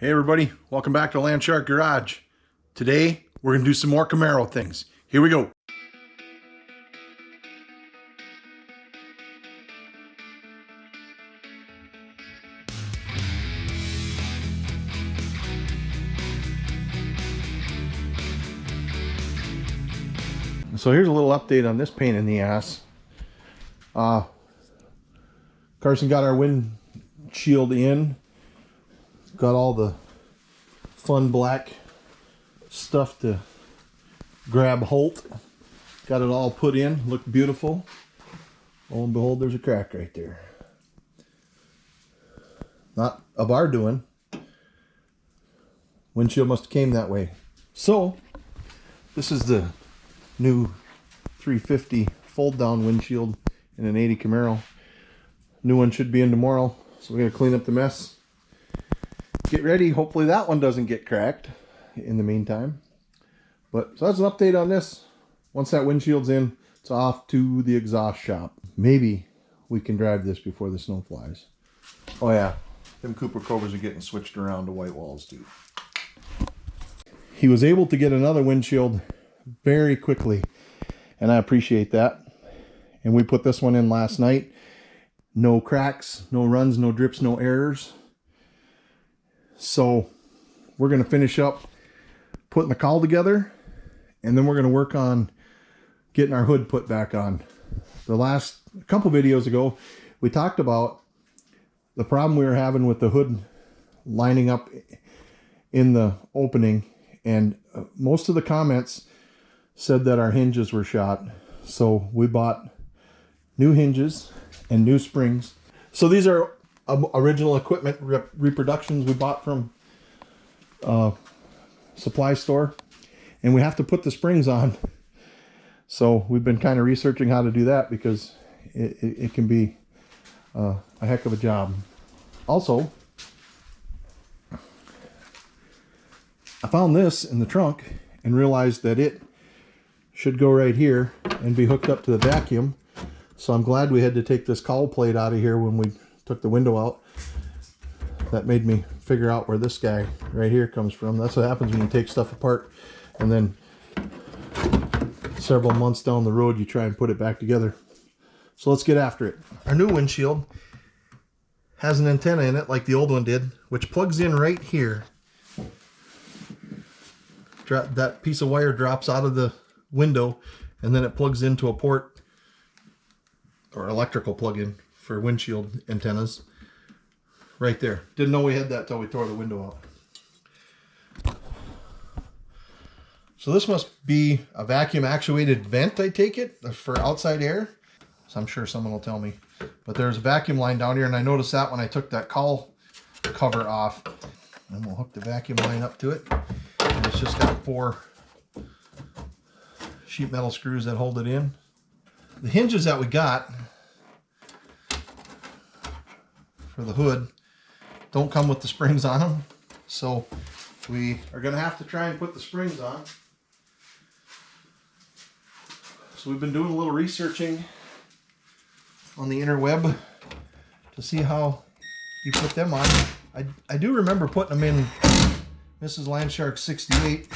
Hey everybody, welcome back to Landshark Garage. Today, we're going to do some more Camaro things. Here we go. So here's a little update on this pain in the ass. Carson got our windshield in. Got all the fun black stuff to grab Holt. Got it all put in, looked beautiful. Lo and behold, there's a crack right there. Not of our doing. Windshield must have came that way. So, this is the new 350 fold down windshield in an 80 Camaro. New one should be in tomorrow, so we're going to clean up the mess. Get ready, hopefully that one doesn't get cracked in the meantime. But so that's an update on this. Once that windshield's in, it's off to the exhaust shop. Maybe we can drive this before the snow flies. Oh yeah, them Cooper covers are getting switched around to white walls too. He was able to get another windshield very quickly, and I appreciate that. And we put this one in last night. No cracks, no runs, no drips, no errors. So we're going to finish up putting the cowl together, and then we're going to work on getting our hood put back on. The last couple videos ago, we talked about the problem we were having with the hood lining up in the opening, and most of the comments said that our hinges were shot. So we bought new hinges and new springs. So these are original equipment reproductions we bought from supply store, and we have to put the springs on. So we've been kind of researching how to do that because it can be a heck of a job. Also, I found this in the trunk and realized that it should go right here and be hooked up to the vacuum. So I'm glad we had to take this cowl plate out of here when we took the window out. That made me figure out where this guy right here comes from. That's what happens when you take stuff apart and then several months down the road you try and put it back together. So let's get after it. Our new windshield has an antenna in it like the old one did, which plugs in right here. That piece of wire drops out of the window, and then it plugs into a port or electrical plug-in for windshield antennas right there. Didn't know we had that till we tore the window out. So this must be a vacuum actuated vent, I take it, for outside air. So I'm sure someone will tell me. But there's a vacuum line down here, and I noticed that when I took that cowl cover off. And we'll hook the vacuum line up to it. And it's just got 4 sheet metal screws that hold it in. The hinges that we got for the hood don't come with the springs on them, so we are going to have to try and put the springs on. So we've been doing a little researching on the interweb to see how you put them on. I do remember putting them in Mrs. Landshark 68,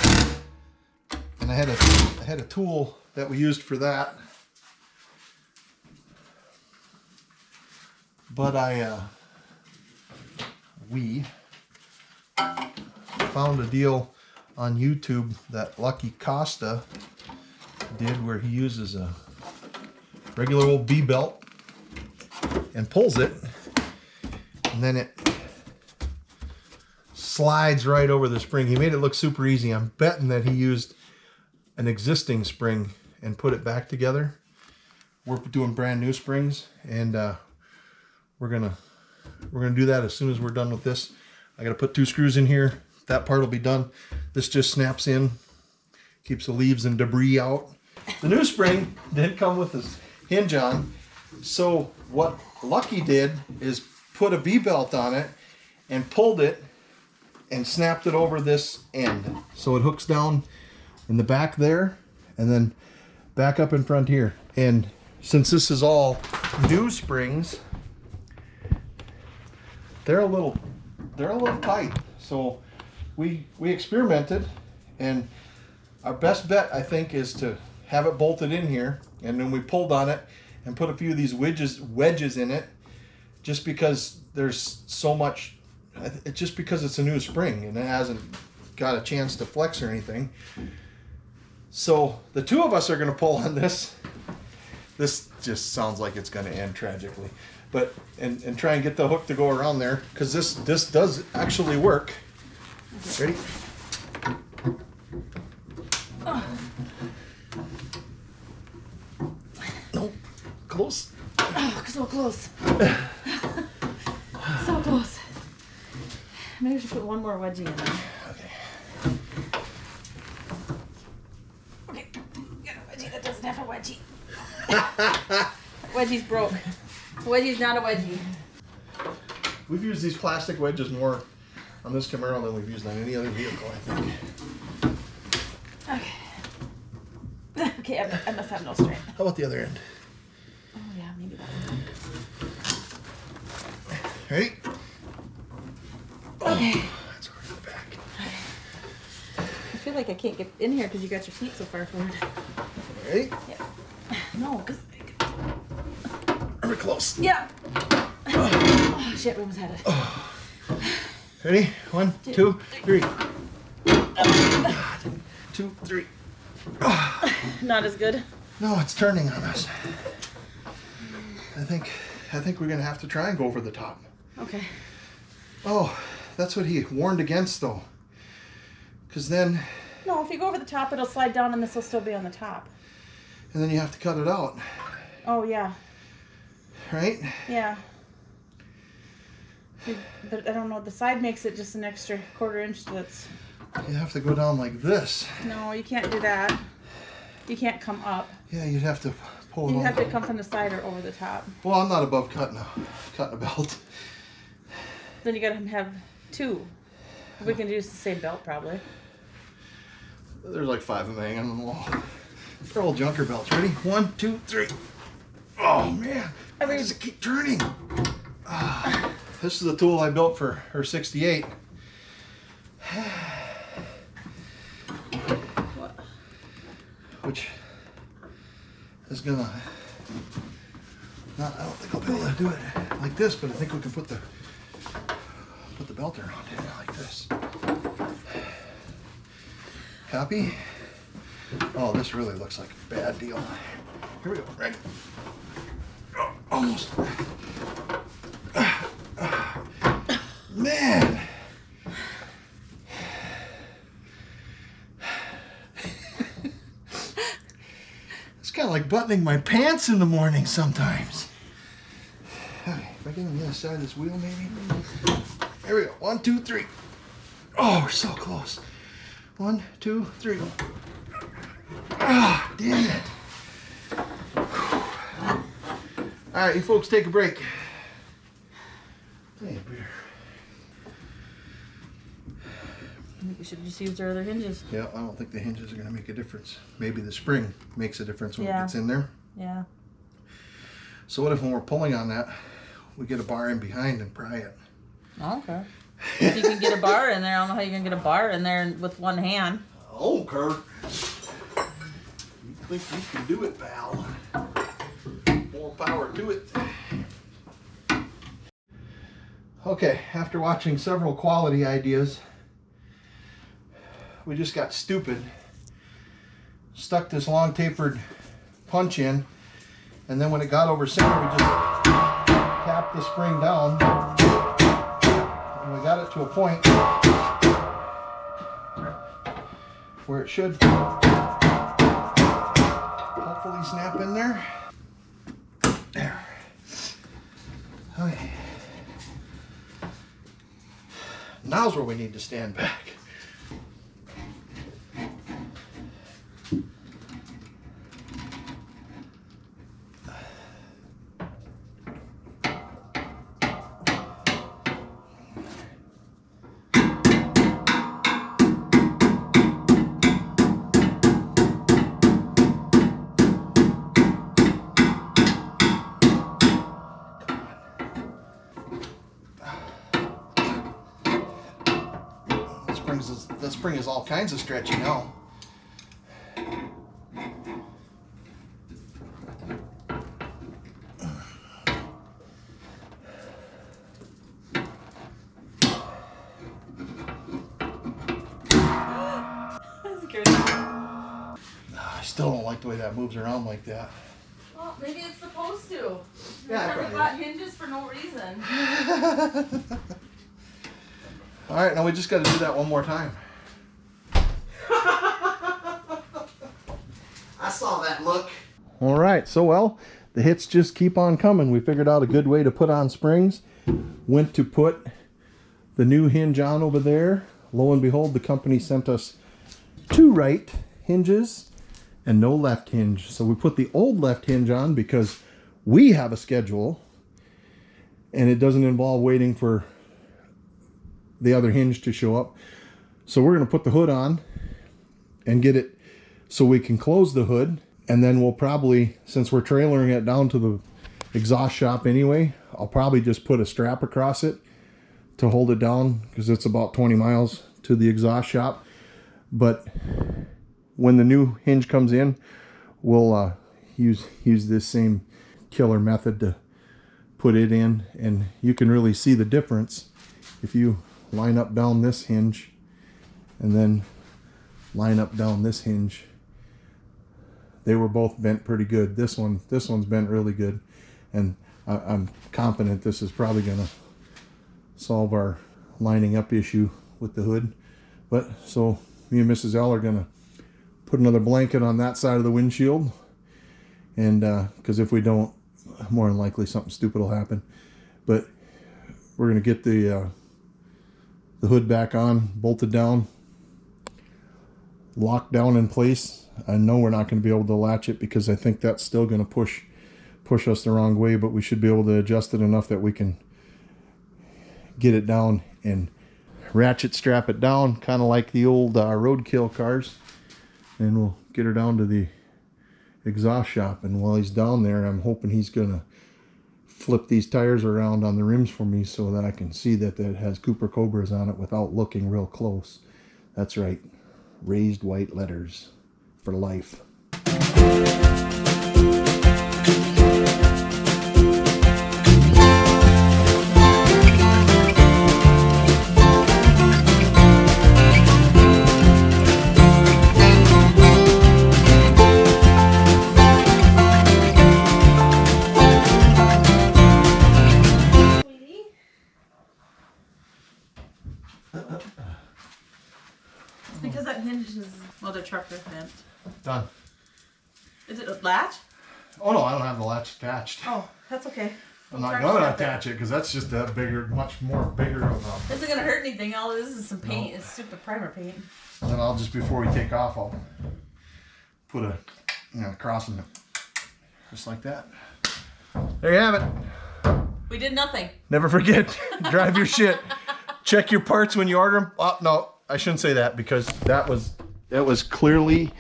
and I had a tool that we used for that. But we found a deal on YouTube that Lucky Costa did where he uses a regular old B-belt and pulls it, and then it slides right over the spring. He made it look super easy. I'm betting that he used an existing spring and put it back together. We're doing brand new springs, and we're gonna do that as soon as we're done with this. I gotta put 2 screws in here. That part will be done. This just snaps in, keeps the leaves and debris out. The new spring didn't come with this hinge on, so what Lucky did is put a V-belt on it and pulled it and snapped it over this end. So it hooks down in the back there and then back up in front here. And since this is all new springs, they're a little they're a little tight. So we experimented, and our best bet, I think, is to have it bolted in here, and then we pulled on it and put a few of these wedges in it, just because there's so much. It's just because it's a new spring and it hasn't got a chance to flex or anything. So the two of us are going to pull on this. This just sounds like it's going to end tragically, but and try and get the hook to go around there, because this does actually work. Ready? Oh. No, close. Oh, so close. So close. Maybe we should put one more wedgie in there. Okay, get a wedgie that doesn't have a wedgie. Wedgie's broke. Wedgie's not a wedgie. We've used these plastic wedges more on this Camaro than we've used on any other vehicle, I think. Okay. Okay, I must have no strength. How about the other end? Oh yeah, maybe that one. Ready? Okay. Oh, that's hard in the back. I feel like I can't get in here because you got your feet so far forward. Ready? Yeah. No, because... We're close. Yeah. Oh, shit, we almost had it. Oh. Ready? 1, 2, 3. Oh, 2, 3. Oh. Not as good. No, it's turning on us. I think we're gonna have to try and go over the top. Okay. Oh, that's what he warned against, though. Because then... No, if you go over the top, it'll slide down and this will still be on the top. And then you have to cut it out. Oh, yeah. Right? Yeah. But I don't know, the side makes it just an extra 1/4 inch that's... You have to go down like this. No, you can't do that. You can't come up. Yeah, you'd have to pull it You over. have to come from the side or over the top. Well, I'm not above cutting a belt. Then you gotta have 2. We can use the same belt probably. There's like 5 of them hanging on the wall. They're all junker belts. Ready? 1, 2, 3. Oh man, why does it keep turning? This is the tool I built for her 68. What? Which is gonna... I don't think I'll be able to do it like this, but I think we can put the belt around it like this. Copy? Oh, this really looks like a bad deal. Here we go, right? Oh, almost. Man! It's kind of like buttoning my pants in the morning sometimes. Okay, if I get on the other side of this wheel, maybe. Here we go. 1, 2, 3. Oh, we're so close. 1, 2, 3. Ah, damn it. All right, you folks take a break. Hey, beer. I think we should just use our other hinges. Yeah, I don't think the hinges are going to make a difference. Maybe the spring makes a difference when it Yeah. gets in there. Yeah. So what if when we're pulling on that, we get a bar in behind and pry it? Okay. If you can get a bar in there, I don't know how you're going to get a bar in there with one hand. Oh, Kurt. You think you can do it, pal? More power to it. Okay, after watching several quality ideas, we just got stupid. Stuck this long tapered punch in, and then when it got over center, we just tapped the spring down, and we got it to a point where it should hopefully snap in there. There. Okay. Now's where we need to stand back. the spring is all kinds of stretchy now. I still don't like the way that moves around like that. Well, maybe it's supposed to. Yeah, I probably bought hinges for no reason. All right, now we just got to do that one more time. I saw that look. All right, so well, the hits just keep on coming. We figured out a good way to put on springs. Went to put the new hinge on over there. Lo and behold, the company sent us 2 right hinges and no left hinge. So we put the old left hinge on because we have a schedule and it doesn't involve waiting for the other hinge to show up. So we're going to put the hood on and get it so we can close the hood, and then we'll probably, since we're trailering it down to the exhaust shop anyway, I'll probably just put a strap across it to hold it down because it's about 20 miles to the exhaust shop. But when the new hinge comes in, we'll use this same killer method to put it in, and you can really see the difference if you line up down this hinge and then line up down this hinge. They were both bent pretty good. This one's bent really good, and I'm confident this is probably gonna solve our lining up issue with the hood. But so me and Mrs. L are gonna put another blanket on that side of the windshield, and because if we don't, more than likely something stupid will happen. But we're gonna get the hood back on, bolted down, locked down in place. I know we're not going to be able to latch it because I think that's still going to push us the wrong way, but we should be able to adjust it enough that we can get it down and ratchet strap it down, kind of like the old roadkill cars, and we'll get her down to the exhaust shop. And while he's down there, I'm hoping he's going to flip these tires around on the rims for me so that I can see that it has Cooper Cobras on it without looking real close. That's right, raised white letters for life. Because that hinge is mother trucker bent. Done. Is it a latch? Oh no, I don't have the latch attached. Oh, that's okay. I'm not gonna attach it because that's just a bigger, much more bigger of a. This isn't gonna hurt anything. All this is some paint. No. It's stupid primer paint. And then I'll just, before we take off, I'll put a crossing it, just like that. There you have it. We did nothing. Never forget, drive your shit. Check your parts when you order them. Oh no, I shouldn't say that because that was clearly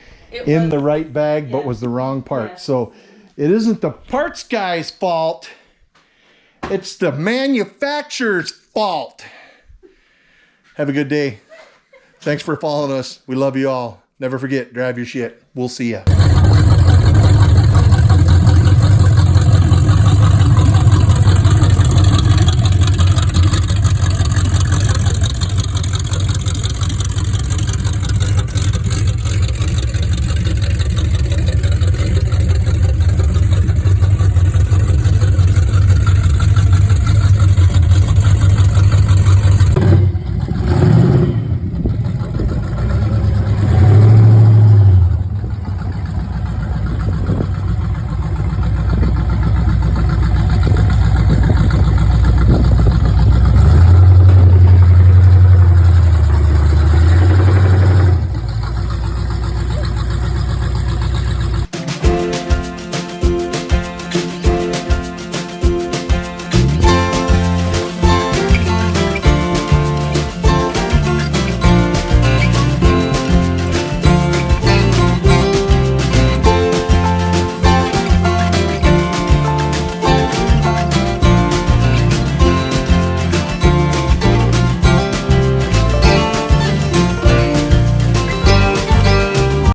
in the right bag, but was the wrong part. So it isn't the parts guy's fault. It's the manufacturer's fault. Have a good day. Thanks for following us. We love you all. Never forget, drive your shit. We'll see ya.